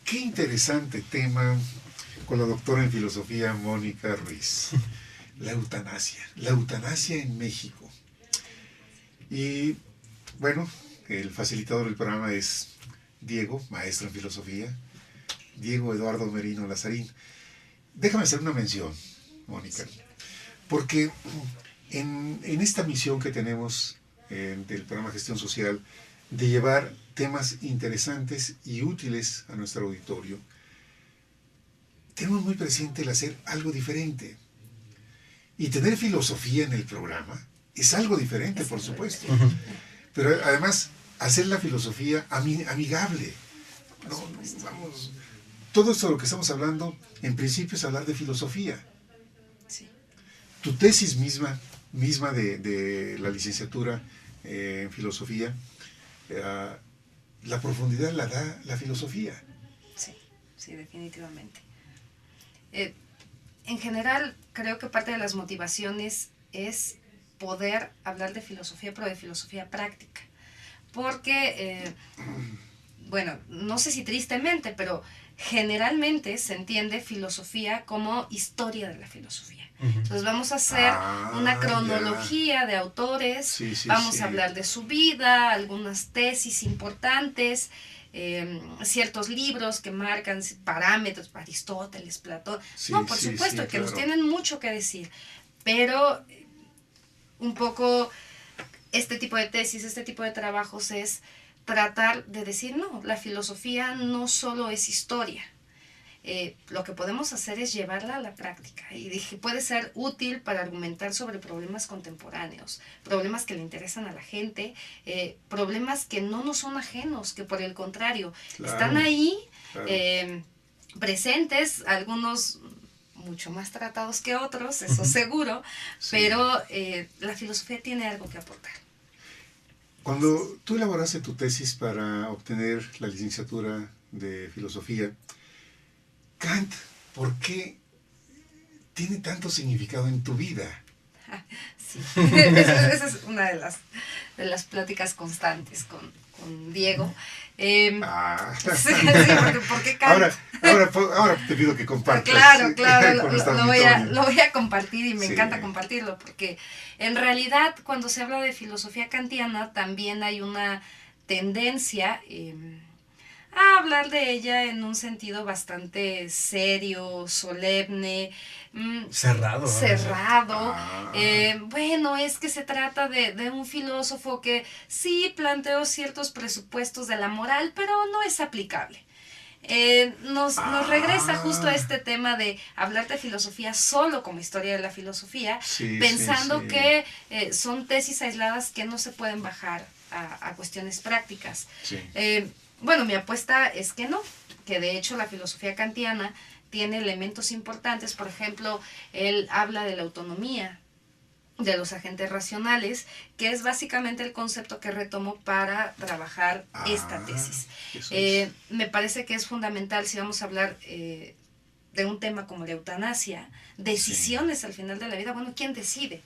Qué interesante tema con la doctora en filosofía Mónica Ruiz. La eutanasia en México. Y bueno, el facilitador del programa es Diego, maestro en filosofía, Diego Eduardo Merino Lazarín. Déjame hacer una mención, Mónica, porque en esta misión que tenemos del programa Gestión Social, de llevar temas interesantes y útiles a nuestro auditorio, tenemos muy presente el hacer algo diferente. Y tener filosofía en el programa es algo diferente, por supuesto. Pero además, hacer la filosofía amigable. No, vamos, todo esto de lo que estamos hablando, en principio es hablar de filosofía. Sí. Tu tesis misma de la licenciatura en filosofía, la profundidad la da la filosofía. Sí, definitivamente. En general, creo que parte de las motivaciones es poder hablar de filosofía, pero de filosofía práctica. Porque, bueno, no sé si tristemente, pero generalmente se entiende filosofía como historia de la filosofía. Entonces vamos a hacer una cronología de autores, vamos a hablar de su vida, algunas tesis importantes, ciertos libros que marcan parámetros, Aristóteles, Platón. Por supuesto, que nos tienen mucho que decir, pero un poco este tipo de tesis, este tipo de trabajos es tratar de decir, no, la filosofía no solo es historia. Lo que podemos hacer es llevarla a la práctica y dije, puede ser útil para argumentar sobre problemas contemporáneos, problemas que le interesan a la gente, problemas que no nos son ajenos, que por el contrario están ahí, presentes, algunos mucho más tratados que otros, eso seguro, pero la filosofía tiene algo que aportar. Cuando tú elaboraste tu tesis para obtener la licenciatura de filosofía, Kant, ¿por qué tiene tanto significado en tu vida? Sí, esa es una de las pláticas constantes con Diego. Sí, porque Kant... Ahora te pido que compartas. Claro, lo voy a compartir y me encanta compartirlo, porque en realidad cuando se habla de filosofía kantiana también hay una tendencia a hablar de ella en un sentido bastante serio, solemne, cerrado. Bueno, es que se trata de un filósofo que sí planteó ciertos presupuestos de la moral, pero no es aplicable. Nos regresa justo a este tema de hablar de filosofía solo como historia de la filosofía, pensando que son tesis aisladas que no se pueden bajar a cuestiones prácticas. Bueno, mi apuesta es que no, que de hecho la filosofía kantiana tiene elementos importantes. Por ejemplo, él habla de la autonomía de los agentes racionales, que es básicamente el concepto que retomo para trabajar esta tesis. Me parece que es fundamental si vamos a hablar de un tema como la eutanasia, decisiones al final de la vida. Bueno, ¿quién decide?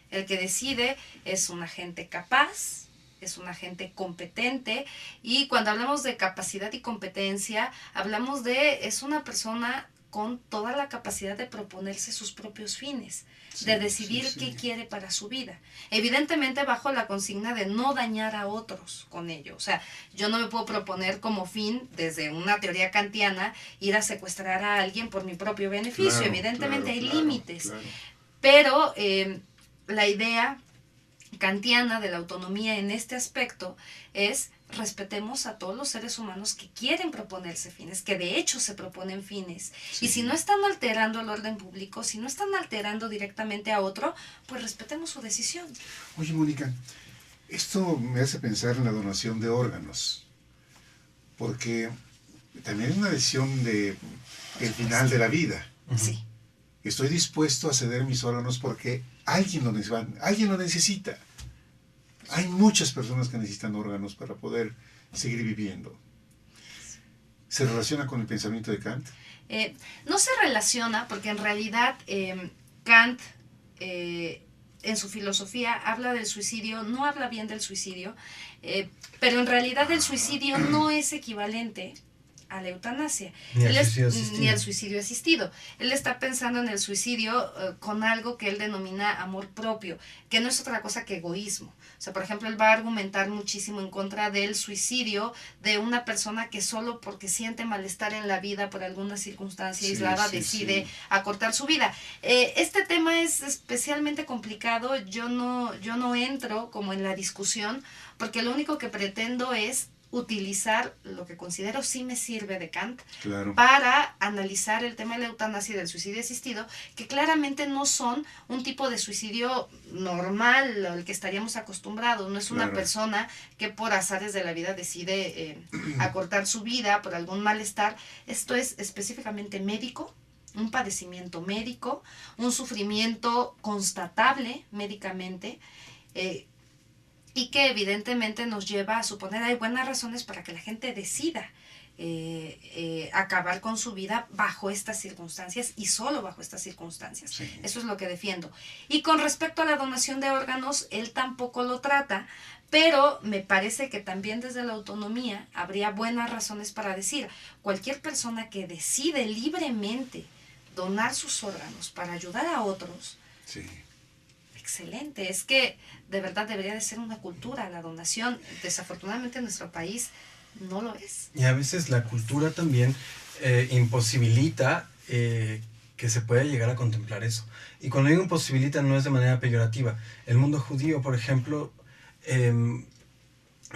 El que decide es un agente capaz, es un agente competente, y cuando hablamos de capacidad y competencia, hablamos es una persona con toda la capacidad de proponerse sus propios fines, de decidir qué quiere para su vida. Evidentemente bajo la consigna de no dañar a otros con ello. O sea, yo no me puedo proponer como fin, desde una teoría kantiana, ir a secuestrar a alguien por mi propio beneficio. Evidentemente hay límites. Pero la idea kantiana de la autonomía en este aspecto es: respetemos a todos los seres humanos que quieren proponerse fines, que de hecho se proponen fines. Y si no están alterando el orden público, si no están alterando directamente a otro, pues respetemos su decisión. Oye, Mónica, esto me hace pensar en la donación de órganos, porque también es una decisión del final de la vida. Sí. Estoy dispuesto a ceder mis órganos porque alguien lo necesita. Hay muchas personas que necesitan órganos para poder seguir viviendo. ¿Se relaciona con el pensamiento de Kant? No se relaciona, porque en realidad Kant en su filosofía habla del suicidio, no habla bien del suicidio, pero en realidad el suicidio no es equivalente a la eutanasia. Ni al suicidio asistido. Ni al suicidio asistido. Él está pensando en el suicidio con algo que él denomina amor propio, que no es otra cosa que egoísmo. O sea, por ejemplo, él va a argumentar muchísimo en contra del suicidio de una persona que solo porque siente malestar en la vida por alguna circunstancia aislada decide acortar su vida. Este tema es especialmente complicado. Yo no entro como en la discusión porque lo único que pretendo es utilizar lo que considero sí me sirve de Kant para analizar el tema de la eutanasia y del suicidio asistido, que claramente no son un tipo de suicidio normal al que estaríamos acostumbrados. No es una persona que por azares de la vida decide acortar su vida por algún malestar. Esto es específicamente médico, un padecimiento médico, un sufrimiento constatable médicamente, y que evidentemente nos lleva a suponer hay buenas razones para que la gente decida acabar con su vida bajo estas circunstancias y solo bajo estas circunstancias. Sí. Eso es lo que defiendo. Y con respecto a la donación de órganos, él tampoco lo trata, pero me parece que también desde la autonomía habría buenas razones para decir, cualquier persona que decide libremente donar sus órganos para ayudar a otros, excelente. Es que de verdad debería de ser una cultura la donación. Desafortunadamente en nuestro país no lo es. Y a veces la cultura también imposibilita que se pueda llegar a contemplar eso. Y cuando digo imposibilita no es de manera peyorativa. El mundo judío, por ejemplo,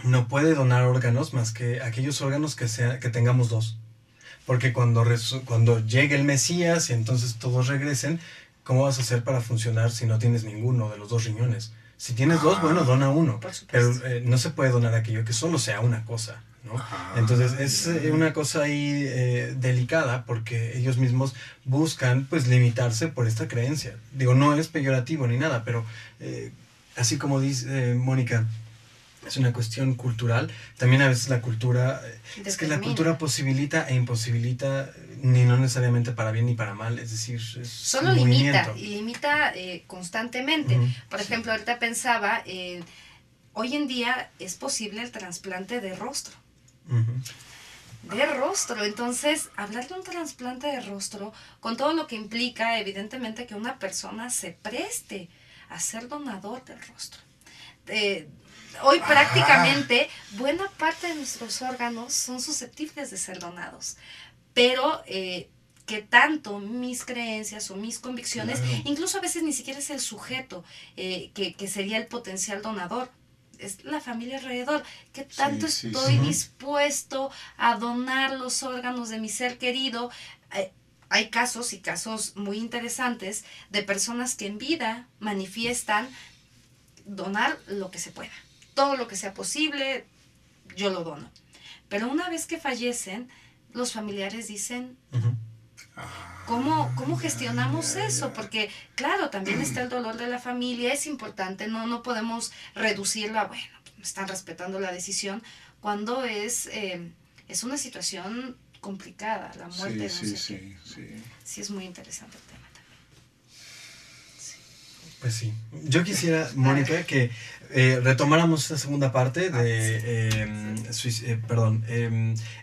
no puede donar órganos más que aquellos órganos que tengamos dos. Porque cuando llegue el Mesías y entonces todos regresen, ¿cómo vas a hacer para funcionar si no tienes ninguno de los dos riñones? Si tienes dos, bueno, dona uno. Pero no se puede donar aquello que solo sea una cosa, ¿no? Entonces es una cosa ahí delicada porque ellos mismos buscan pues limitarse por esta creencia. Digo, no es peyorativo ni nada, pero así como dice Mónica, es una cuestión cultural. También a veces la cultura, es que la cultura posibilita e imposibilita, ni no necesariamente para bien ni para mal, es decir, es solo limita constantemente. Por ejemplo, ahorita pensaba, hoy en día es posible el trasplante de rostro. De rostro, entonces hablar de un trasplante de rostro con todo lo que implica evidentemente que una persona se preste a ser donador del rostro. Hoy prácticamente buena parte de nuestros órganos son susceptibles de ser donados, pero que tanto mis creencias o mis convicciones, incluso a veces ni siquiera es el sujeto que sería el potencial donador, es la familia alrededor, que tanto estoy dispuesto a donar los órganos de mi ser querido. Hay casos y casos muy interesantes de personas que en vida manifiestan donar lo que se pueda. Todo lo que sea posible, yo lo dono. Pero una vez que fallecen, los familiares dicen, ¿cómo gestionamos eso? Porque, claro, también está el dolor de la familia, es importante, no podemos reducirlo a, bueno, están respetando la decisión, cuando es una situación complicada, la muerte de un ser. Sí, es muy interesante el tema. Pues sí. Yo quisiera, Mónica, que retomáramos esta segunda parte de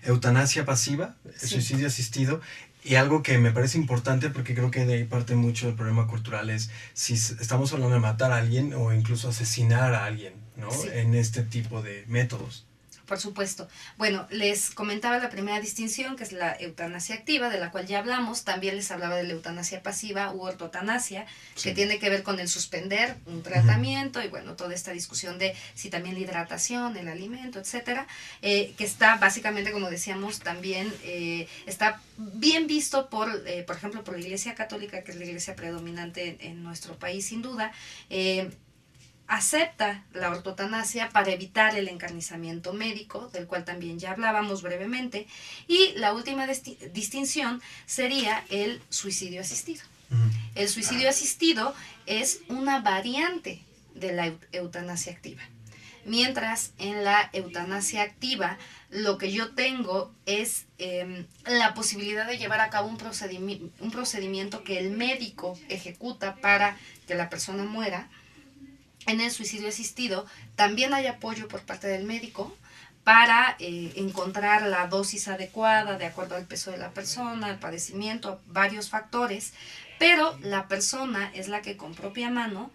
eutanasia pasiva, suicidio asistido, y algo que me parece importante porque creo que de ahí parte mucho del problema cultural es si estamos hablando de matar a alguien o incluso asesinar a alguien, ¿no? En este tipo de métodos. Por supuesto. Bueno, les comentaba la primera distinción, que es la eutanasia activa, de la cual ya hablamos. También les hablaba de la eutanasia pasiva u ortotanasia, que tiene que ver con el suspender un tratamiento y bueno, toda esta discusión de si también la hidratación, el alimento, etcétera, que está básicamente, como decíamos, también está bien visto por ejemplo, por la Iglesia Católica, que es la iglesia predominante en nuestro país, sin duda. Acepta la ortotanasia para evitar el encarnizamiento médico, del cual también ya hablábamos brevemente, y la última distinción sería el suicidio asistido. El suicidio asistido es una variante de la eutanasia activa, mientras en la eutanasia activa lo que yo tengo es la posibilidad de llevar a cabo un procedimiento que el médico ejecuta para que la persona muera. En el suicidio asistido también hay apoyo por parte del médico, para encontrar la dosis adecuada de acuerdo al peso de la persona, al padecimiento, varios factores, pero la persona es la que con propia mano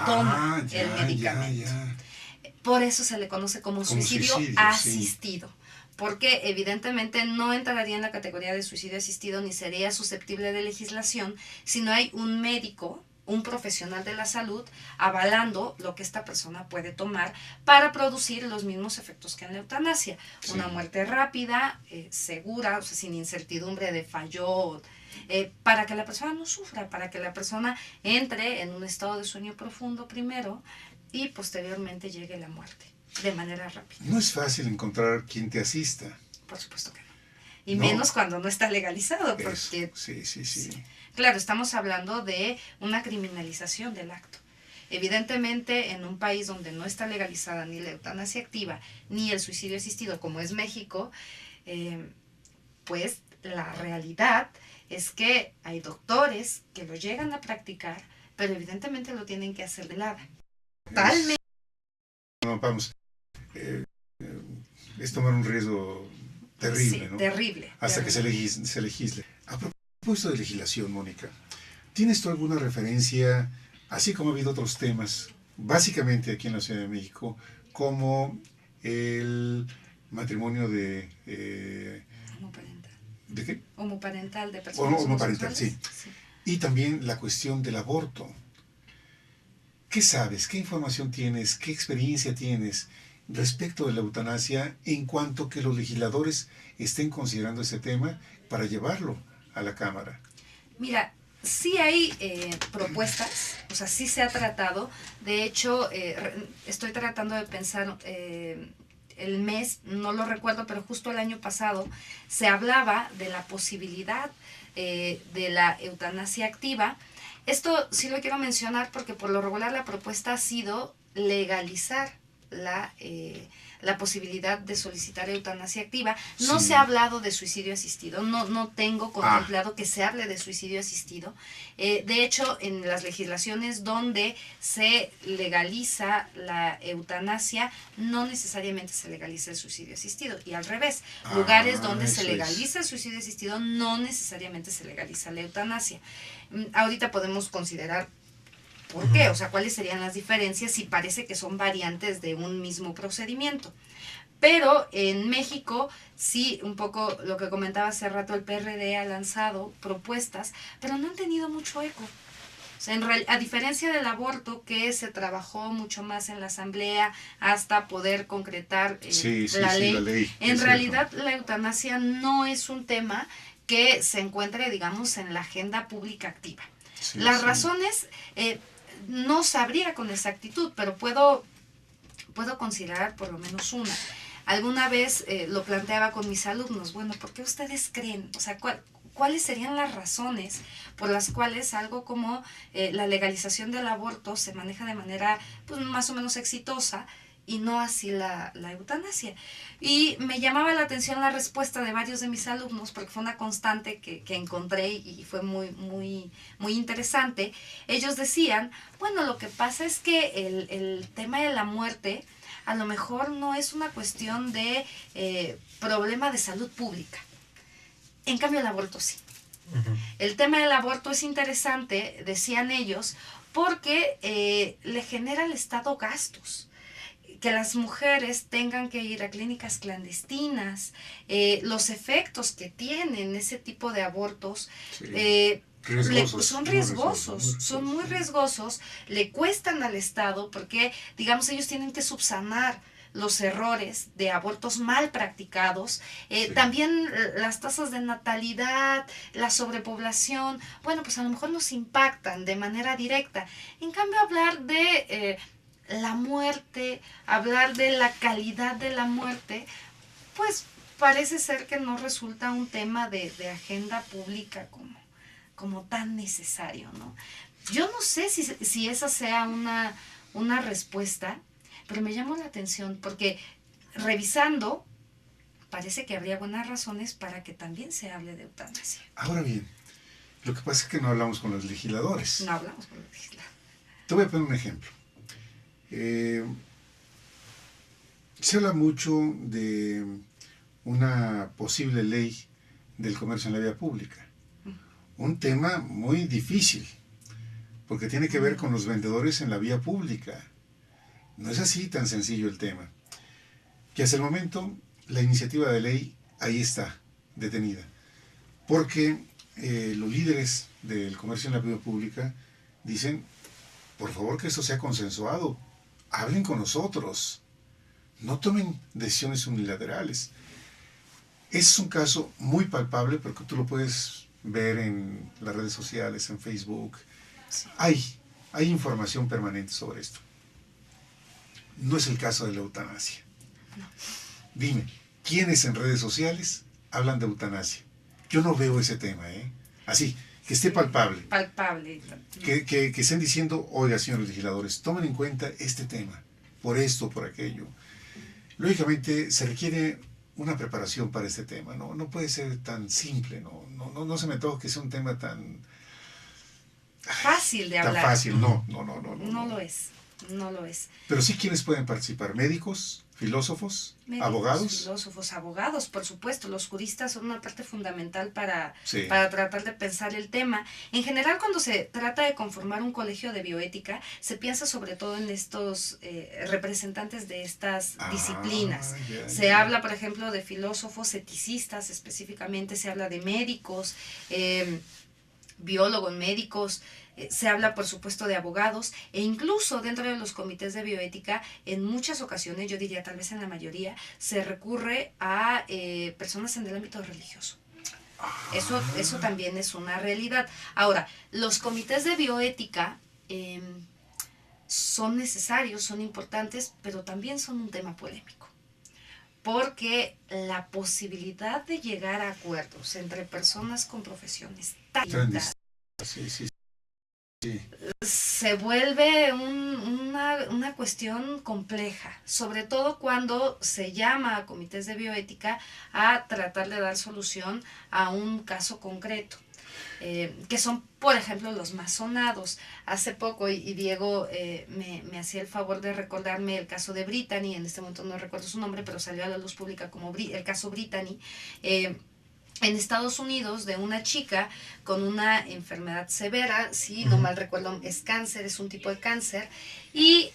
toma el medicamento. Por eso se le conoce como suicidio asistido. Sí. Porque evidentemente no entraría en la categoría de suicidio asistido ni sería susceptible de legislación si no hay un médico, un profesional de la salud, avalando lo que esta persona puede tomar para producir los mismos efectos que en la eutanasia. Sí. Una muerte rápida, segura, o sea, sin incertidumbre de falló, para que la persona no sufra, para que la persona entre en un estado de sueño profundo primero y posteriormente llegue la muerte de manera rápida. No es fácil encontrar quien te asista. Por supuesto que no. Y no. Menos cuando no está legalizado, porque... Sí. Claro, estamos hablando de una criminalización del acto. Evidentemente, en un país donde no está legalizada ni la eutanasia activa, ni el suicidio asistido, como es México, pues la realidad es que hay doctores que lo llegan a practicar, pero evidentemente lo tienen que hacer de lado. Totalmente. No, vamos. Es tomar un riesgo terrible, sí, ¿no? Terrible. Hasta terrible. Que se legisle. A propósito de legislación, Mónica, ¿tienes tú alguna referencia, así como ha habido otros temas, básicamente aquí en la Ciudad de México, como el matrimonio de... homoparental. ¿De qué? Homoparental, de personas homoparental, sí. Y también la cuestión del aborto. ¿Qué sabes? ¿Qué información tienes? ¿Qué experiencia tienes respecto de la eutanasia en cuanto que los legisladores estén considerando ese tema para llevarlo a la Cámara? Mira, sí hay propuestas, o sea, sí se ha tratado. De hecho, estoy tratando de pensar el mes, no lo recuerdo, pero justo el año pasado se hablaba de la posibilidad de la eutanasia activa. Esto sí lo quiero mencionar porque por lo regular la propuesta ha sido legalizar la posibilidad de solicitar eutanasia activa. No se ha hablado de suicidio asistido, no tengo contemplado que se hable de suicidio asistido. De hecho, en las legislaciones donde se legaliza la eutanasia, no necesariamente se legaliza el suicidio asistido. Y al revés, lugares donde se legaliza el suicidio asistido, no necesariamente se legaliza la eutanasia. Ahorita podemos considerar ¿por qué? O sea, ¿cuáles serían las diferencias si parece que son variantes de un mismo procedimiento? Pero en México, sí, un poco lo que comentaba hace rato, el PRD ha lanzado propuestas, pero no han tenido mucho eco. O sea, a diferencia del aborto, que se trabajó mucho más en la asamblea hasta poder concretar la ley, en realidad la eutanasia no es un tema que se encuentre, digamos, en la agenda pública activa. Las razones... no sabría con exactitud, pero puedo considerar por lo menos una. Alguna vez lo planteaba con mis alumnos, bueno, ¿por qué ustedes creen? O sea, ¿cuáles serían las razones por las cuales algo como la legalización del aborto se maneja de manera pues, más o menos exitosa y no así la eutanasia? Y me llamaba la atención la respuesta de varios de mis alumnos, porque fue una constante que encontré y fue muy interesante. Ellos decían, bueno, lo que pasa es que el tema de la muerte a lo mejor no es una cuestión de problema de salud pública. En cambio, el aborto sí. Uh-huh. El tema del aborto es interesante, decían ellos, porque le genera al Estado gastos. Que las mujeres tengan que ir a clínicas clandestinas, los efectos que tienen ese tipo de abortos son muy riesgosos, le cuestan al Estado porque, digamos, ellos tienen que subsanar los errores de abortos mal practicados, también las tasas de natalidad, la sobrepoblación, bueno, pues a lo mejor nos impactan de manera directa. En cambio, hablar de... la muerte, hablar de la calidad de la muerte, pues parece ser que no resulta un tema de agenda pública como tan necesario, ¿no? Yo no sé si esa sea una respuesta, pero me llamó la atención porque revisando parece que habría buenas razones para que también se hable de eutanasia. Ahora bien, lo que pasa es que no hablamos con los legisladores. No hablamos con los legisladores. Te voy a poner un ejemplo. Se habla mucho de una posible ley del comercio en la vía pública. Un tema muy difícil, porque tiene que ver con los vendedores en la vía pública. No es así tan sencillo el tema. Que hasta el momento la iniciativa de ley ahí está, detenida. Porque los líderes del comercio en la vía pública dicen, por favor que esto sea consensuado, hablen con nosotros, no tomen decisiones unilaterales. Es un caso muy palpable porque tú lo puedes ver en las redes sociales, en Facebook. Sí. Hay información permanente sobre esto. No es el caso de la eutanasia. No. Dime, ¿quiénes en redes sociales hablan de eutanasia? Yo no veo ese tema, así, que esté palpable. Palpable. Que estén diciendo, oiga, señores legisladores, tomen en cuenta este tema, por esto, por aquello. Lógicamente, se requiere una preparación para este tema, no puede ser tan simple, no se me antoja que sea un tema tan fácil de hablar. Tan fácil, no. No lo es, no lo es. Pero sí, ¿quiénes pueden participar? ¿Médicos? ¿Filósofos? ¿Abogados? Filósofos, abogados, por supuesto. Los juristas son una parte fundamental para Sí. tratar de pensar el tema. En general, cuando se trata de conformar un colegio de bioética, se piensa sobre todo en estos representantes de estas disciplinas. Se habla, por ejemplo, de filósofos eticistas específicamente, se habla de médicos, biólogos, médicos, se habla por supuesto de abogados, e incluso dentro de los comités de bioética en muchas ocasiones, yo diría tal vez en la mayoría, se recurre a personas en el ámbito religioso. Eso también es una realidad. Ahora, los comités de bioética son necesarios, son importantes, pero también son un tema polémico, porque la posibilidad de llegar a acuerdos entre personas con profesiones tan distintas se vuelve una cuestión compleja, sobre todo cuando se llama a comités de bioética a tratar de dar solución a un caso concreto. Que son, por ejemplo, los más sonados. Hace poco, y Diego me hacía el favor de recordarme el caso de Brittany, en este momento no recuerdo su nombre, pero salió a la luz pública como el caso Brittany, en Estados Unidos, de una chica con una enfermedad severa, sí, no mal recuerdo, es cáncer, es un tipo de cáncer, y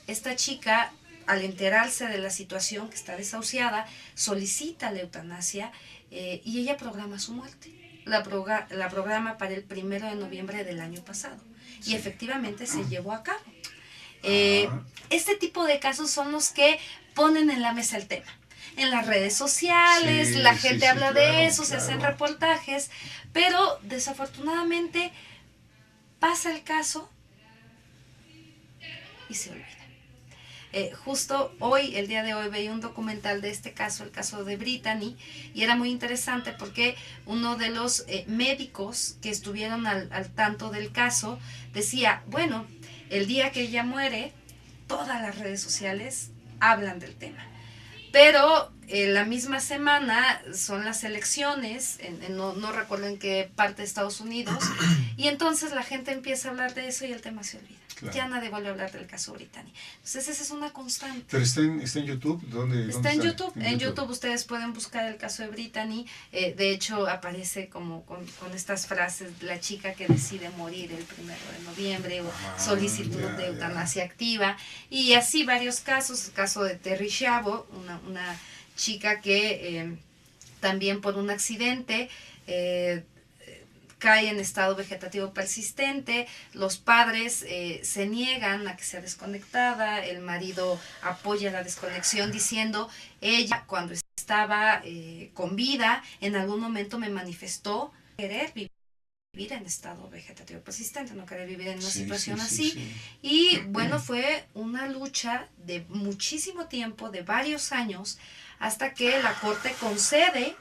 esta chica, al enterarse de la situación, que está desahuciada, solicita la eutanasia y ella programa su muerte. La programa para el 1 de noviembre del año pasado. Y efectivamente se llevó a cabo. Este tipo de casos son los que ponen en la mesa el tema. En las redes sociales, la gente habla de eso, se hacen reportajes, pero desafortunadamente pasa el caso y se olvida. Justo hoy, el día de hoy, veía un documental de este caso, el caso de Brittany, y era muy interesante porque uno de los médicos que estuvieron al tanto del caso decía, bueno, el día que ella muere, todas las redes sociales hablan del tema. Pero la misma semana son las elecciones, no recuerdo en qué parte de Estados Unidos, y entonces la gente empieza a hablar de eso y el tema se olvida. Claro. Ya nadie vuelve a hablar del caso Brittany. Entonces esa es una constante. ¿Pero está en YouTube? ¿Dónde está en YouTube. En YouTube ustedes pueden buscar el caso de Brittany. De hecho aparece como con estas frases, la chica que decide morir el 1 de noviembre, o solicitud de eutanasia activa, y así varios casos. El caso de Terri Schiavo, una chica que también por un accidente cae en estado vegetativo persistente, los padres se niegan a que sea desconectada, el marido apoya la desconexión diciendo, ella cuando estaba con vida, en algún momento me manifestó querer vivir en estado vegetativo persistente, no querer vivir en una situación así. Y bueno, fue una lucha de muchísimo tiempo, de varios años, hasta que la corte concede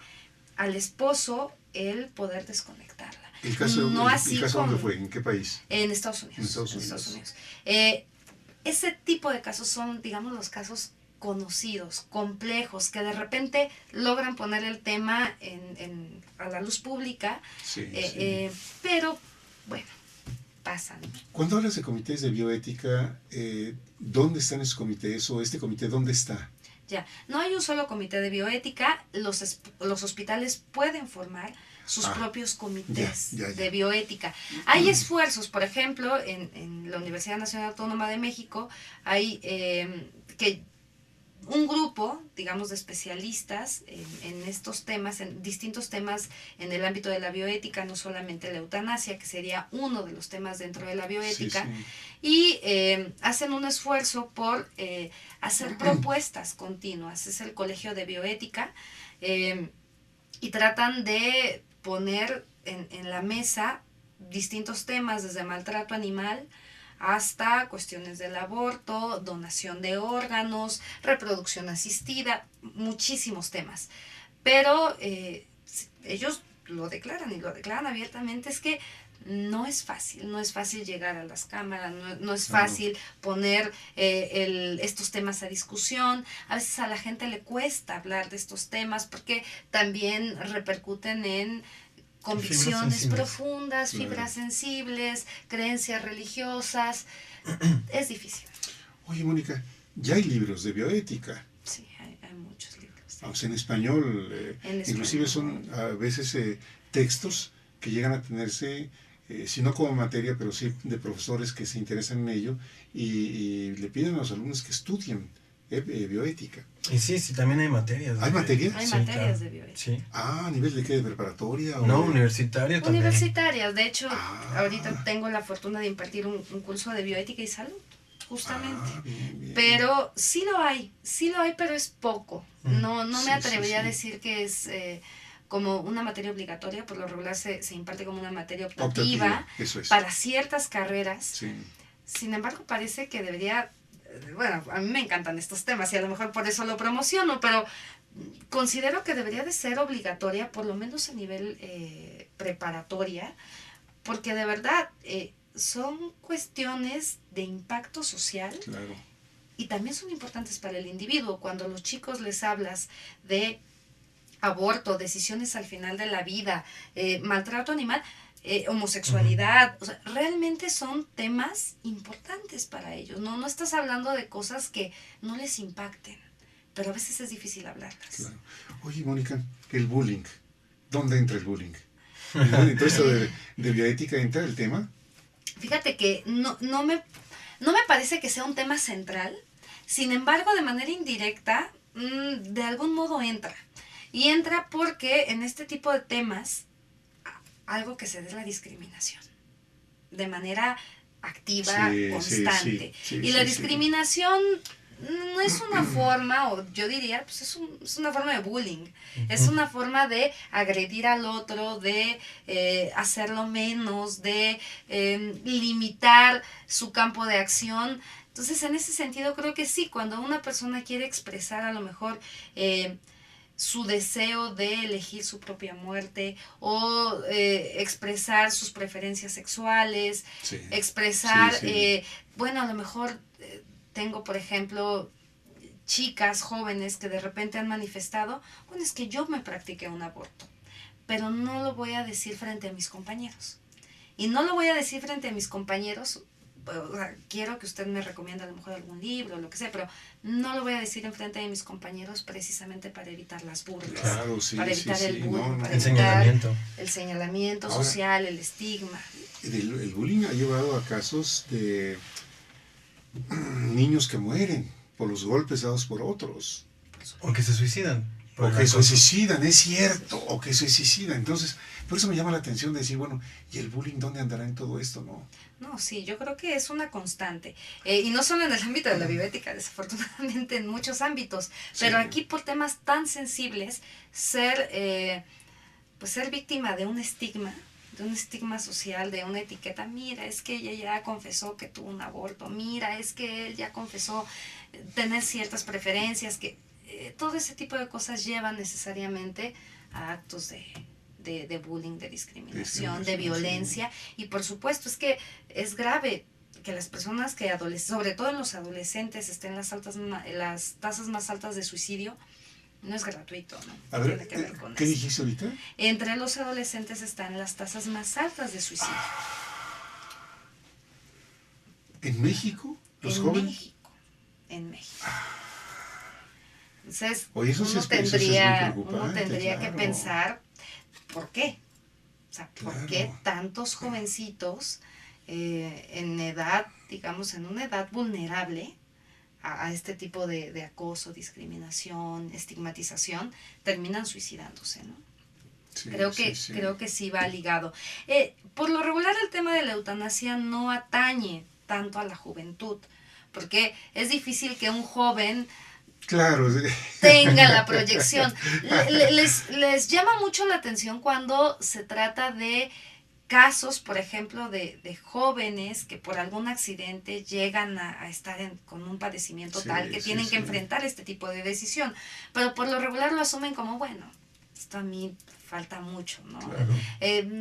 al esposo el poder desconectarla. ¿El caso dónde fue? ¿En qué país? En Estados Unidos. En Estados Unidos. Ese tipo de casos son, digamos, los casos conocidos, complejos, que de repente logran poner el tema a la luz pública, pero bueno, pasan. Cuando hablas de comités de bioética, ¿dónde están esos comités o este comité dónde está? Ya, no hay un solo comité de bioética, los hospitales pueden formar sus propios comités de bioética. Hay esfuerzos, por ejemplo, en la Universidad Nacional Autónoma de México, hay que un grupo, digamos, de especialistas en estos temas, en distintos temas en el ámbito de la bioética, no solamente la eutanasia, que sería uno de los temas dentro de la bioética, y hacen un esfuerzo por hacer propuestas continuas. Es el Colegio de Bioética, y tratan de poner en la mesa distintos temas, desde maltrato animal hasta cuestiones del aborto, donación de órganos, reproducción asistida, muchísimos temas. Pero ellos lo declaran y lo declaran abiertamente, es que no es fácil llegar a las cámaras, no es fácil poner estos temas a discusión. A veces a la gente le cuesta hablar de estos temas porque también repercuten en convicciones profundas, fibras sensibles, creencias religiosas. Es difícil. Oye, Mónica, ya hay libros de bioética. Sí, hay muchos libros. O sea, en español, inclusive son a veces textos que llegan a tenerse, si no como materia, pero sí de profesores que se interesan en ello y le piden a los alumnos que estudien bioética. Y sí, también hay materias. ¿Hay materias? Hay materias de bioética. Sí. ¿A nivel de qué? ¿De preparatoria? No, universitaria también. Universitarias. De hecho, ahorita tengo la fortuna de impartir un curso de bioética y salud, justamente. Bien. Pero sí lo hay, pero es poco. No me atrevería a decir que es como una materia obligatoria. Por lo regular se imparte como una materia optativa eso es. Para ciertas carreras. Sí. Sin embargo, parece que debería... Bueno, a mí me encantan estos temas y a lo mejor por eso lo promociono, pero considero que debería de ser obligatoria, por lo menos a nivel preparatoria, porque de verdad son cuestiones de impacto social. Claro. Y también son importantes para el individuo. Cuando a los chicos les hablas de aborto, decisiones al final de la vida, maltrato animal, homosexualidad, o sea, realmente son temas importantes para ellos. No estás hablando de cosas que no les impacten, pero a veces es difícil hablarlas. Claro. Oye, Mónica, el bullying, ¿dónde entra el bullying? ¿En todo esto de bioética entra el tema? Fíjate que no me parece que sea un tema central. Sin embargo, de manera indirecta, de algún modo entra. Y entra porque en este tipo de temas algo que se dé es la discriminación, de manera activa, constante. Y la discriminación no es una forma, o yo diría, pues es una forma de bullying. Es una forma de agredir al otro, de hacerlo menos, de limitar su campo de acción. Entonces, en ese sentido, creo que sí, cuando una persona quiere expresar a lo mejor su deseo de elegir su propia muerte o expresar sus preferencias sexuales, expresar, bueno, a lo mejor tengo, por ejemplo, chicas jóvenes que de repente han manifestado, bueno, es que yo me practiqué un aborto, pero no lo voy a decir frente a mis compañeros. Y no lo voy a decir frente a mis compañeros, o sea, quiero que usted me recomiende a lo mejor algún libro o lo que sea, pero no lo voy a decir en frente de mis compañeros precisamente para evitar las burlas, para evitar el bullying, para evitar el señalamiento social, el estigma. El bullying ha llevado a casos de niños que mueren por los golpes dados por otros. O que se suicidan. O que se suicidan, es cierto, o que se suicidan. Entonces, por eso me llama la atención de decir, bueno, ¿y el bullying dónde andará en todo esto, no? No, sí, yo creo que es una constante. Y no solo en el ámbito de la bioética, desafortunadamente en muchos ámbitos. Pero aquí por temas tan sensibles, ser víctima de un estigma social, de una etiqueta, mira, es que ella ya confesó que tuvo un aborto, mira, es que él ya confesó tener ciertas preferencias, que todo ese tipo de cosas llevan necesariamente a actos de bullying, de discriminación, de violencia. Y por supuesto es que es grave que las personas que sobre todo en los adolescentes estén las tasas más altas de suicidio. No es gratuito, ¿no? A ver, tiene que ver con ¿qué eso. dijiste ahorita? Entre los adolescentes están las tasas más altas de suicidio. ¿En México? ¿Los jóvenes? En México. Entonces, Oye, eso sí es muy uno preocupante, tendría que claro. pensar, ¿por qué? O sea, ¿por Claro. qué tantos jovencitos en edad, digamos, en una edad vulnerable a este tipo de acoso, discriminación, estigmatización, terminan suicidándose, ¿no? Sí, Creo que sí va ligado. Por lo regular el tema de la eutanasia no atañe tanto a la juventud, porque es difícil que un joven Claro, sí. tenga la proyección. Les llama mucho la atención cuando se trata de casos, por ejemplo, de jóvenes que por algún accidente llegan a estar con un padecimiento Sí, tal que sí, tienen sí. que enfrentar este tipo de decisión. Pero por lo regular lo asumen como, bueno, esto a mí falta mucho, ¿no? Claro.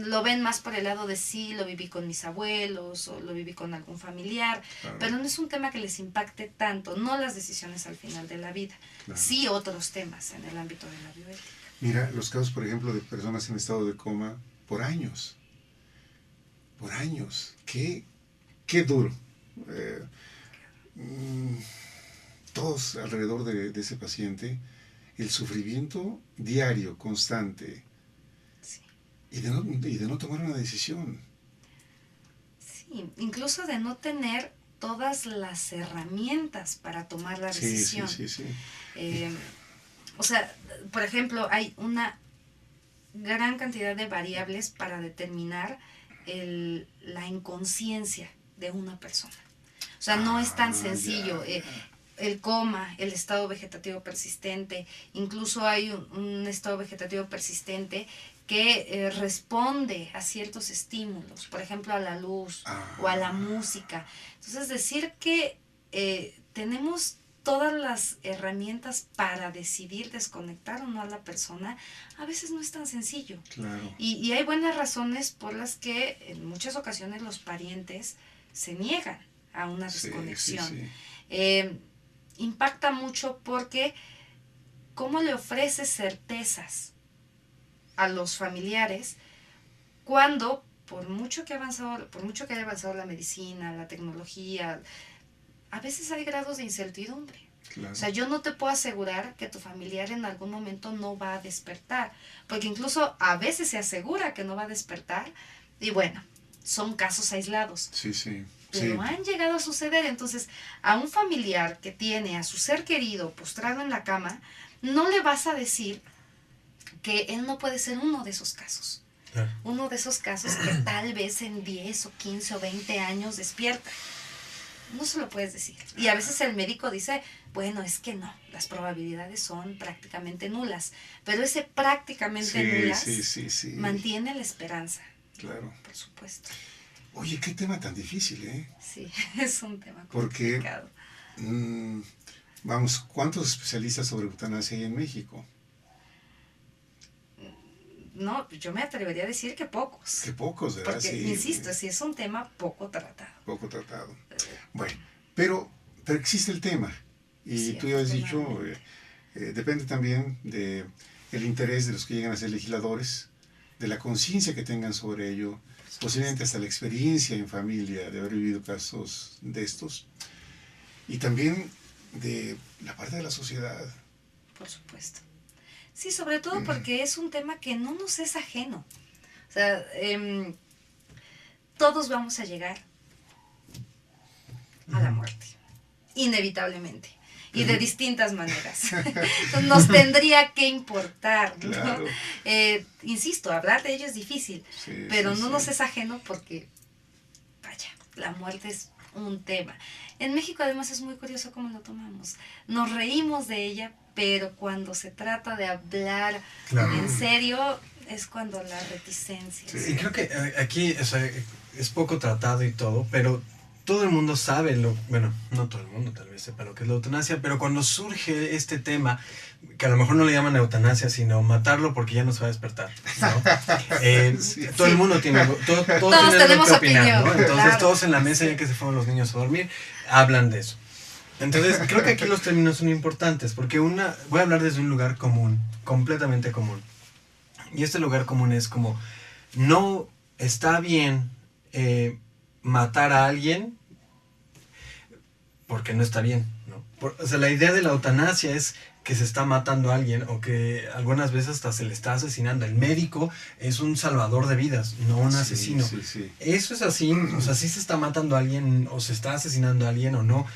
Lo ven más por el lado de sí, lo viví con mis abuelos o lo viví con algún familiar, Claro. pero no es un tema que les impacte tanto, no las decisiones al final de la vida, Claro. sí otros temas en el ámbito de la bioética. Mira, los casos, por ejemplo, de personas en estado de coma por años. Por años. Qué duro. Todos alrededor de ese paciente, el sufrimiento diario, constante, Sí. y de no tomar una decisión. Sí, incluso de no tener todas las herramientas para tomar la Sí, decisión. sí. O sea, por ejemplo, hay una gran cantidad de variables para determinar la inconsciencia de una persona. O sea, no es tan sencillo. Ya. El coma, el estado vegetativo persistente, incluso hay un estado vegetativo persistente que responde a ciertos estímulos, por ejemplo a la luz o a la música. Entonces decir que tenemos todas las herramientas para decidir desconectar o no a la persona, a veces no es tan sencillo. Claro. Y hay buenas razones por las que en muchas ocasiones los parientes se niegan a una desconexión. Sí. Impacta mucho porque cómo le ofreces certezas a los familiares cuando por mucho que haya avanzado la medicina, la tecnología, a veces hay grados de incertidumbre. Claro. O sea, yo no te puedo asegurar que tu familiar en algún momento no va a despertar, porque incluso a veces se asegura que no va a despertar y bueno, son casos aislados. Sí. Pero han llegado a suceder. Entonces, a un familiar que tiene a su ser querido postrado en la cama, no le vas a decir que él no puede ser uno de esos casos. Claro. Uno de esos casos que tal vez en 10 o 15 o 20 años despierta. No se lo puedes decir. Y a veces el médico dice, bueno, es que no, las probabilidades son prácticamente nulas. Pero ese prácticamente nulas sí. mantiene la esperanza. Claro. Por supuesto. Oye, qué tema tan difícil, ¿eh? Sí, es un tema Porque, complicado. vamos, ¿cuántos especialistas sobre eutanasia hay en México? No, yo me atrevería a decir que pocos. Que pocos, ¿verdad? Porque, Sí, insisto, sí es un tema poco tratado. poco tratado. Bueno, pero existe el tema. Y Sí, tú ya has dicho, afortunadamente. depende también de el interés de los que llegan a ser legisladores, de la conciencia que tengan sobre ello, posiblemente hasta la experiencia en familia de haber vivido casos de estos, y también de la parte de la sociedad. Por supuesto. Sí, sobre todo porque es un tema que no nos es ajeno. O sea, todos vamos a llegar a la muerte, inevitablemente, y de distintas maneras. Entonces, nos tendría que importar, ¿no? Claro. Insisto, hablar de ello es difícil, Sí, pero sí, no sí. nos es ajeno porque, vaya, la muerte es un tema. En México además es muy curioso cómo lo tomamos. Nos reímos de ella, pero cuando se trata de hablar Claro. en serio es cuando la reticencia. Sí. Y creo que aquí, o sea, es poco tratado y todo, pero todo el mundo sabe bueno, no todo el mundo tal vez sepa lo que es la eutanasia, pero cuando surge este tema, que a lo mejor no le llaman eutanasia, sino matarlo porque ya no se va a despertar, ¿no? Sí. Todo el mundo tiene, todos tienen algo tenemos que opinar, opinión, ¿no? Entonces claro. todos en la mesa, ya que se fueron los niños a dormir, hablan de eso. Entonces creo que aquí los términos son importantes, porque voy a hablar desde un lugar común, completamente común. Y este lugar común es como, no está bien matar a alguien porque no está bien, ¿no? O sea, la idea de la eutanasia es que se está matando a alguien o que algunas veces hasta se le está asesinando. El médico es un salvador de vidas, no un asesino. Sí. Eso es así, o sea, si se está matando a alguien o se está asesinando a alguien o no.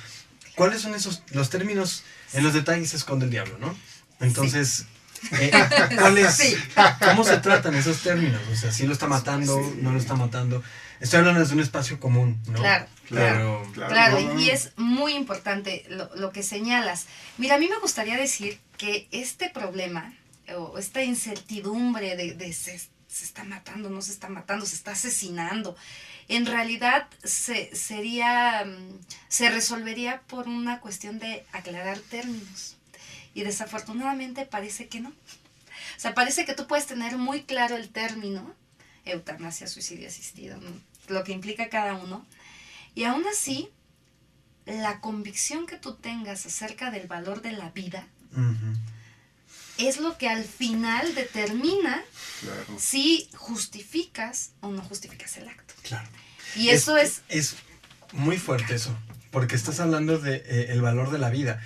¿Cuáles son los términos? En los detalles se esconde el diablo, ¿no? Entonces, ¿cómo se tratan esos términos? O sea, si lo está matando, no lo está matando. Estoy hablando desde un espacio común, ¿no? Claro, y es muy importante lo que señalas. Mira, a mí me gustaría decir que este problema o esta incertidumbre de se está matando, no se está matando, se está asesinando, en realidad se resolvería por una cuestión de aclarar términos. Y desafortunadamente parece que no. O sea, parece que tú puedes tener muy claro el término, eutanasia, suicidio asistido, ¿no? Lo que implica cada uno. Y aún así, la convicción que tú tengas acerca del valor de la vida es lo que al final determina si justificas o no justificas el acto. Claro. Y eso es muy fuerte eso, porque estás hablando de el valor de la vida.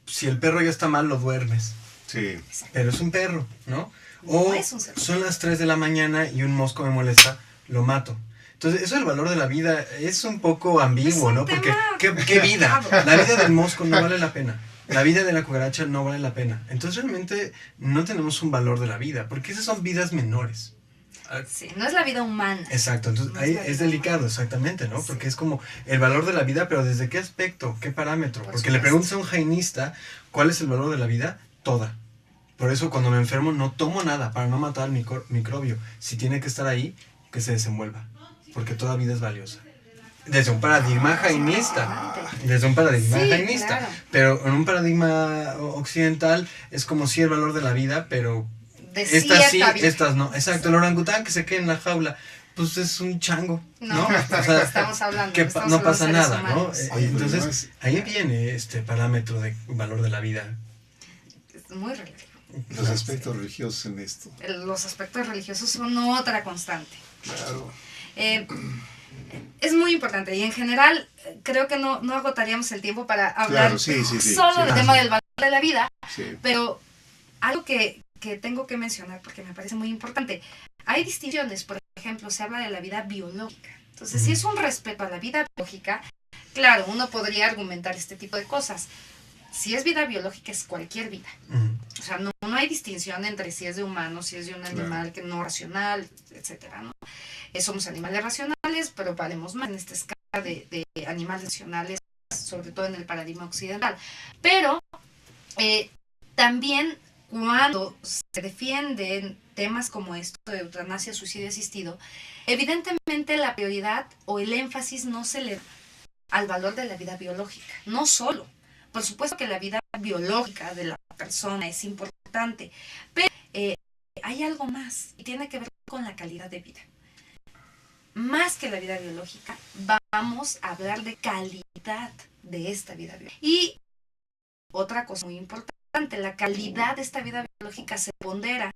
Si el perro ya está mal, lo duermes. Sí. Pero es un perro, ¿no? O son las 3 de la mañana y un mosco me molesta, lo mato. Entonces, eso del valor de la vida es un poco ambiguo, ¿no? Porque, ¿qué vida? La vida del mosco no vale la pena. La vida de la cucaracha no vale la pena. Entonces, realmente no tenemos un valor de la vida, porque esas son vidas menores. Sí, no es la vida humana. Exacto, entonces ahí es delicado, exactamente, ¿no? Sí. Porque es como el valor de la vida, pero ¿desde qué aspecto? ¿Qué parámetro? Porque le preguntas a un jainista, ¿cuál es el valor de la vida? Toda. Por eso cuando me enfermo no tomo nada para no matar al microbio. Si tiene que estar ahí, que se desenvuelva, porque toda vida es valiosa. Desde un paradigma jainista. Claro. Pero en un paradigma occidental es como si el valor de la vida, pero estas sí, estas no. Exacto, el orangután que se quede en la jaula, pues es un chango, ¿no? O sea, estamos hablando, que no pasa nada, humanos, ¿no? Entonces, ahí viene este parámetro de valor de la vida. Es muy relativo. Los aspectos religiosos en esto. Los aspectos religiosos son otra constante. Claro. Es muy importante y en general creo que no agotaríamos el tiempo para hablar solo del tema del valor de la vida, pero algo que tengo que mencionar porque me parece muy importante. Hay distinciones, por ejemplo, se habla de la vida biológica. Entonces, si es un respeto a la vida biológica, claro, uno podría argumentar este tipo de cosas. Si es vida biológica, es cualquier vida. O sea, no hay distinción entre si es de humano, si es de un animal que no racional, etcétera, ¿no? Somos animales racionales, pero valemos más en esta escala de animales racionales, sobre todo en el paradigma occidental. Pero también cuando se defienden temas como esto de eutanasia, suicidio asistido, evidentemente la prioridad o el énfasis no se le da al valor de la vida biológica, no solo. Por supuesto que la vida biológica de la persona es importante, pero hay algo más y tiene que ver con la calidad de vida. Más que la vida biológica, vamos a hablar de calidad de esta vida biológica. Y otra cosa muy importante, la calidad de esta vida biológica se pondera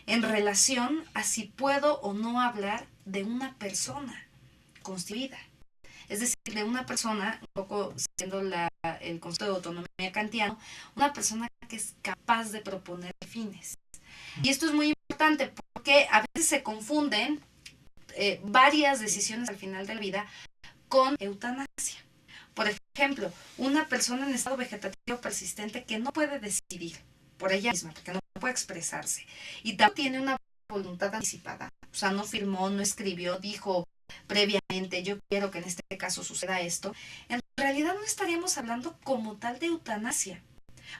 en relación a si puedo o no hablar de una persona constituida. Es decir, de una persona, un poco siendo el concepto de autonomía kantiano, una persona que es capaz de proponer fines. Y esto es muy importante porque a veces se confunden varias decisiones al final de la vida con eutanasia. Por ejemplo, una persona en estado vegetativo persistente que no puede decidir por ella misma, porque no puede expresarse, y tampoco tiene una voluntad anticipada, o sea, no firmó, no escribió, dijo previamente, yo quiero que en este caso suceda esto, en realidad no estaríamos hablando como tal de eutanasia,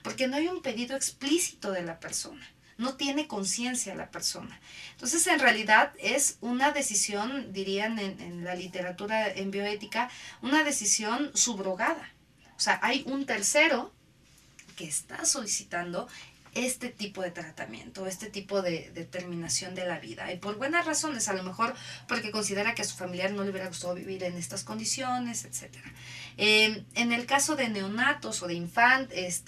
porque no hay un pedido explícito de la persona, no tiene conciencia la persona. Entonces, en realidad es una decisión, dirían en la literatura en bioética, una decisión subrogada. O sea, hay un tercero que está solicitando este tipo de tratamiento, este tipo de terminación de la vida. Y por buenas razones, a lo mejor porque considera que a su familiar no le hubiera gustado vivir en estas condiciones, etc. En el caso de neonatos o de infantes,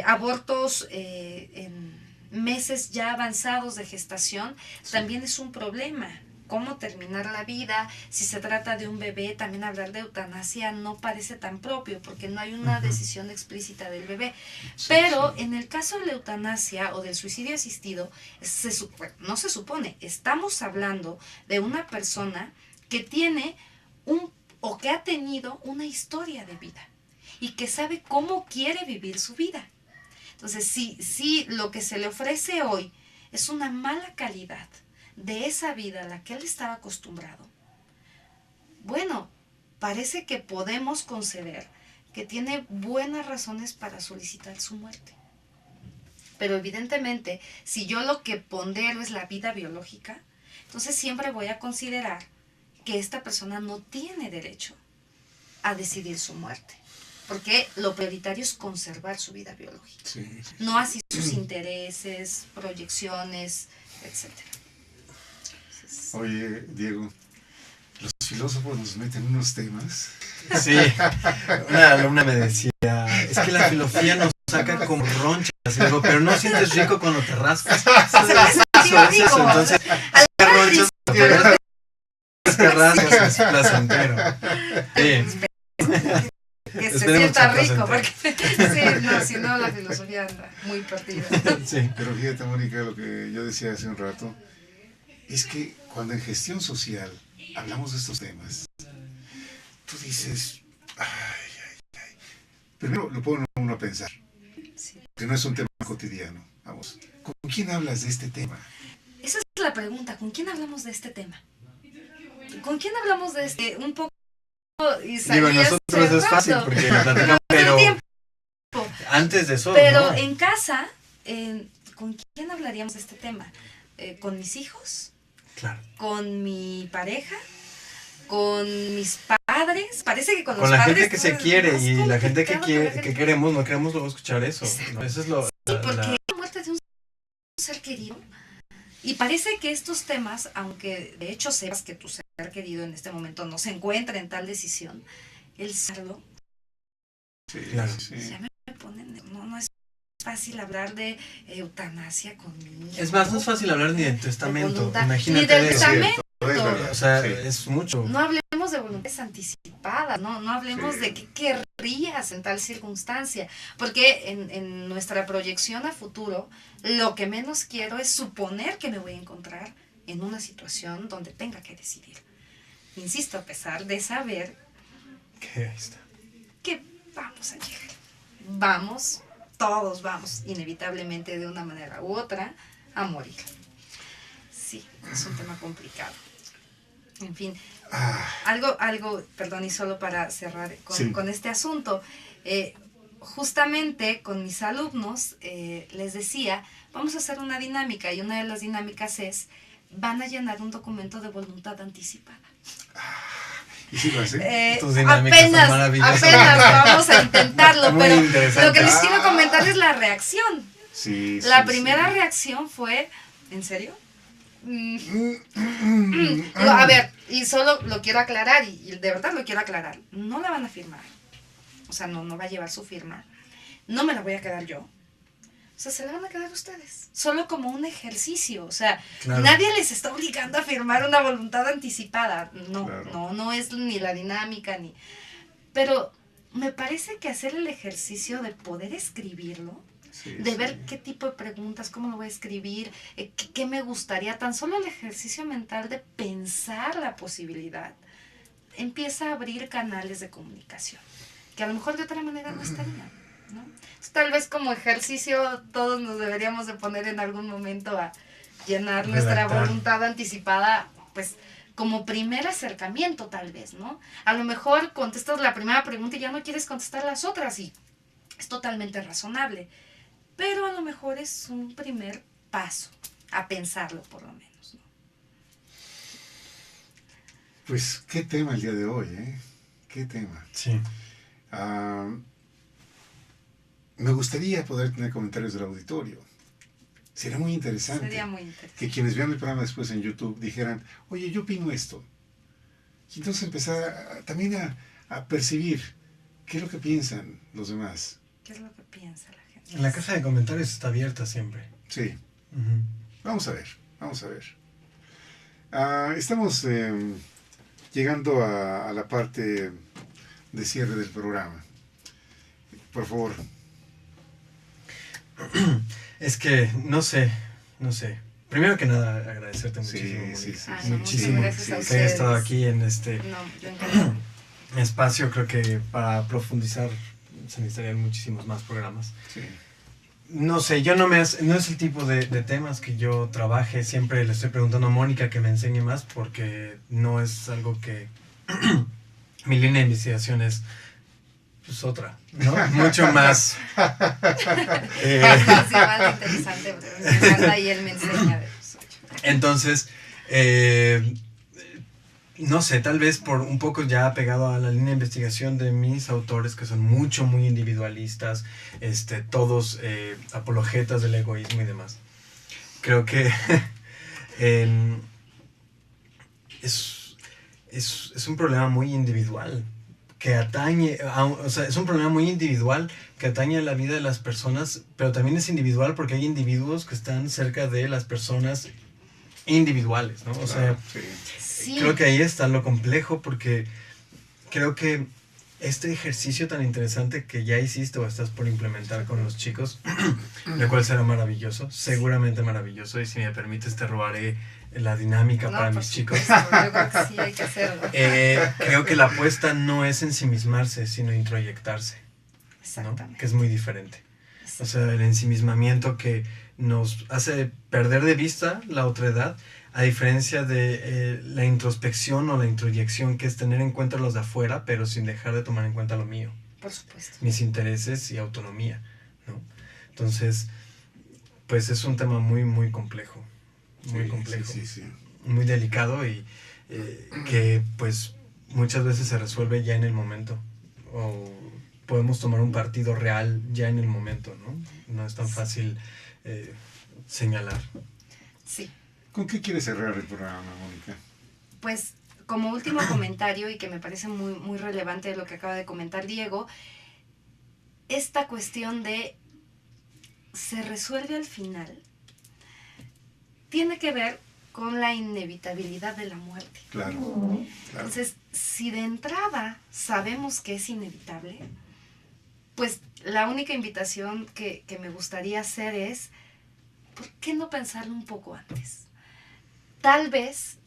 abortos en meses ya avanzados de gestación, también es un problema cómo terminar la vida. Si se trata de un bebé, también hablar de eutanasia no parece tan propio porque no hay una decisión explícita del bebé. Sí, Pero sí. en el caso de la eutanasia o del suicidio asistido, no se supone, estamos hablando de una persona que tiene o que ha tenido una historia de vida y que sabe cómo quiere vivir su vida. Entonces, si lo que se le ofrece hoy es una mala calidad de esa vida a la que él estaba acostumbrado, bueno, parece que podemos conceder que tiene buenas razones para solicitar su muerte. Pero evidentemente, si yo lo que pondero es la vida biológica, entonces siempre voy a considerar que esta persona no tiene derecho a decidir su muerte. Porque lo prioritario es conservar su vida biológica. Sí, sí. No así sus intereses, proyecciones, etc. Oye, Diego, los filósofos nos meten unos temas. Sí, una alumna me decía, es que la filosofía nos saca como ronchas, y digo, pero no sientes rico cuando te rascas. Es eso, entonces, ronchas, pero te rascas, es placentero. Sí. Que se Esperemos sienta que rico, placentero. porque sí, no, si no la filosofía anda muy perdida. Sí. Pero fíjate, Mónica, lo que yo decía hace un rato, es que cuando en gestión social hablamos de estos temas, tú dices, primero lo pone uno a pensar, Sí. que no es un tema cotidiano. Vamos, ¿con quién hablas de este tema? Esa es la pregunta, ¿con quién hablamos de este tema? ¿Con quién hablamos de este? Un poco Digo, nosotros es fácil porque lo platicamos, pero antes de eso, pero ¿no? en casa, ¿con quién hablaríamos de este tema? ¿Con mis hijos? Claro. ¿Con mi pareja? ¿Con mis padres? Parece que con los Con la padres gente que se todo es quiere más y la gente complicado que con la quiere, gente que queremos, no queremos luego escuchar eso. Exacto. ¿No? Eso es lo... Sí, porque la muerte de un ser querido, y parece que estos temas, aunque de hecho sepas que tu ser querido en este momento no se encuentra en tal decisión, el saberlo, Sí, Claro. sí. ya me ponen, no es fácil hablar de eutanasia conmigo. Es más, no es fácil hablar ni de testamento. voluntad, Imagínate ni del de eso. testamento. Es verdad, O sea, sí. es mucho. No hablemos de voluntades anticipadas, no hablemos Sí. de qué querrías en tal circunstancia, porque en nuestra proyección a futuro, lo que menos quiero es suponer que me voy a encontrar en una situación donde tenga que decidir. Insisto, a pesar de saber Que ahí está. que vamos a llegar, todos vamos, inevitablemente de una manera u otra, a morir. Sí, es un tema complicado. En fin, algo, perdón, y solo para cerrar Sí. con este asunto, justamente con mis alumnos les decía, vamos a hacer una dinámica, y una de las dinámicas es, van a llenar un documento de voluntad anticipada. ¿Y si lo hace? Tus dinámicas son maravillosas. apenas vamos a intentarlo, Muy pero interesante. lo que les quiero comentar es la reacción. Sí, La sí, primera sí. reacción fue, ¿en serio? A ver, y solo lo quiero aclarar, y de verdad lo quiero aclarar, no la van a firmar, o sea, no va a llevar su firma, no me la voy a quedar yo, o sea, se la van a quedar ustedes, solo como un ejercicio, o sea, Claro. nadie les está obligando a firmar una voluntad anticipada, Claro. no es ni la dinámica, pero me parece que hacer el ejercicio de poder escribirlo, Sí, de sí. ver qué tipo de preguntas, cómo lo voy a escribir, qué me gustaría, tan solo el ejercicio mental de pensar la posibilidad, empieza a abrir canales de comunicación, que a lo mejor de otra manera no estarían, ¿no? Entonces, tal vez como ejercicio todos nos deberíamos de poner en algún momento a llenar nuestra Redactar. voluntad anticipada, pues como primer acercamiento tal vez, ¿no? A lo mejor contestas la primera pregunta y ya no quieres contestar las otras y es totalmente razonable. Pero a lo mejor es un primer paso a pensarlo, por lo menos, ¿no? Pues qué tema el día de hoy, ¿eh? Qué tema. Sí. Me gustaría poder tener comentarios del auditorio. Sería muy interesante. Sería muy interesante. Que quienes vean el programa después en YouTube dijeran, oye, yo opino esto. Y entonces empezar también a percibir qué es lo que piensan los demás. ¿Qué es lo que piensa la gente? La caja de comentarios está abierta siempre. Sí, Ujú. vamos a ver, vamos a ver. Estamos llegando a la parte de cierre del programa. Por favor. Es que, no sé. Primero que nada, agradecerte muchísimo, muchísimo gracias a que hayas estado ustedes. aquí en este Yo encantada. espacio. Creo que para profundizar se necesitarían muchísimos más programas. Sí. No sé, no es el tipo de temas que yo trabaje. Siempre le estoy preguntando a Mónica que me enseñe más porque no es algo que... Mi línea de investigación es pues otra, ¿no? Mucho más. Sí, más interesante, pero me encanta y él me enseña de eso. Entonces, no sé, tal vez por un poco ya pegado a la línea de investigación de mis autores que son muy individualistas, todos apologetas del egoísmo y demás. Creo que es un problema muy individual que atañe, es un problema muy individual que atañe a la vida de las personas, pero también es individual porque hay individuos que están cerca de las personas individuales, ¿no? O sea, Sí. creo que ahí está lo complejo porque creo que este ejercicio tan interesante que ya hiciste o estás por implementar con los chicos, lo cual será maravilloso, seguramente maravilloso, y si me permites te robaré la dinámica para mis chicos. Yo creo que sí hay que hacerlo. Creo que la apuesta no es ensimismarse, sino introyectarse, ¿no? Exactamente. Que es muy diferente. O sea, el ensimismamiento que nos hace perder de vista la otredad, a diferencia de la introspección o la introyección, que es tener en cuenta los de afuera, pero sin dejar de tomar en cuenta lo mío, Por supuesto. mis intereses y autonomía, ¿no? Entonces, pues es un tema muy complejo, muy complejo, Sí. muy delicado y que pues muchas veces se resuelve ya en el momento, o podemos tomar un partido real ya en el momento, ¿no? No es tan fácil señalar. Sí. ¿Con qué quieres cerrar el programa, Mónica? Pues como último comentario, y que me parece muy relevante de lo que acaba de comentar Diego, esta cuestión de se resuelve al final tiene que ver con la inevitabilidad de la muerte. Claro. Entonces, si de entrada sabemos que es inevitable, pues la única invitación que me gustaría hacer es, ¿por qué no pensarlo un poco antes? Tal vez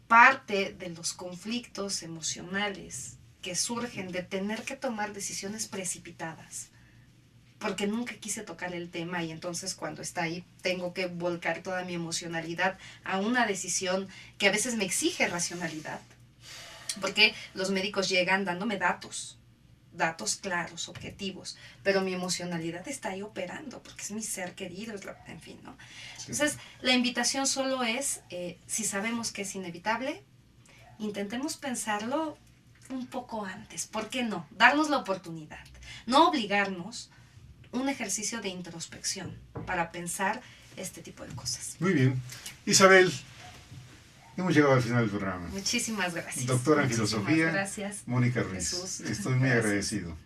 parte de los conflictos emocionales que surgen de tener que tomar decisiones precipitadas, porque nunca quise tocar el tema y entonces cuando está ahí tengo que volcar toda mi emocionalidad a una decisión que a veces me exige racionalidad, porque los médicos llegan dándome datos claros, objetivos, pero mi emocionalidad está ahí operando, porque es mi ser querido, en fin, ¿no? Sí. Entonces, la invitación solo es, si sabemos que es inevitable, intentemos pensarlo un poco antes. ¿Por qué no? Darnos la oportunidad. No obligarnos, un ejercicio de introspección para pensar este tipo de cosas. Muy bien. Isabel, hemos llegado al final del programa. Muchísimas gracias. Doctora en Muchísimas filosofía, Gracias. Mónica Ruiz. Jesús. Estoy muy Gracias. agradecido.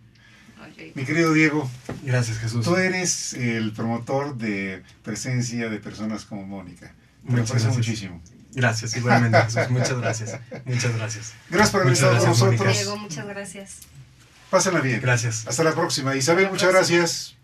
Oye, Mi querido Diego, Gracias, Jesús. tú eres el promotor de presencia de personas como Mónica. Me Muchas aprecio gracias. muchísimo. Gracias, igualmente, Jesús. Muchas gracias. Muchas gracias. Gracias por haber Muchas estado con gracias, Mónica. nosotros. Diego, muchas gracias. Pásenla bien. Gracias. Hasta la próxima. Isabel, Hasta la muchas próxima. gracias.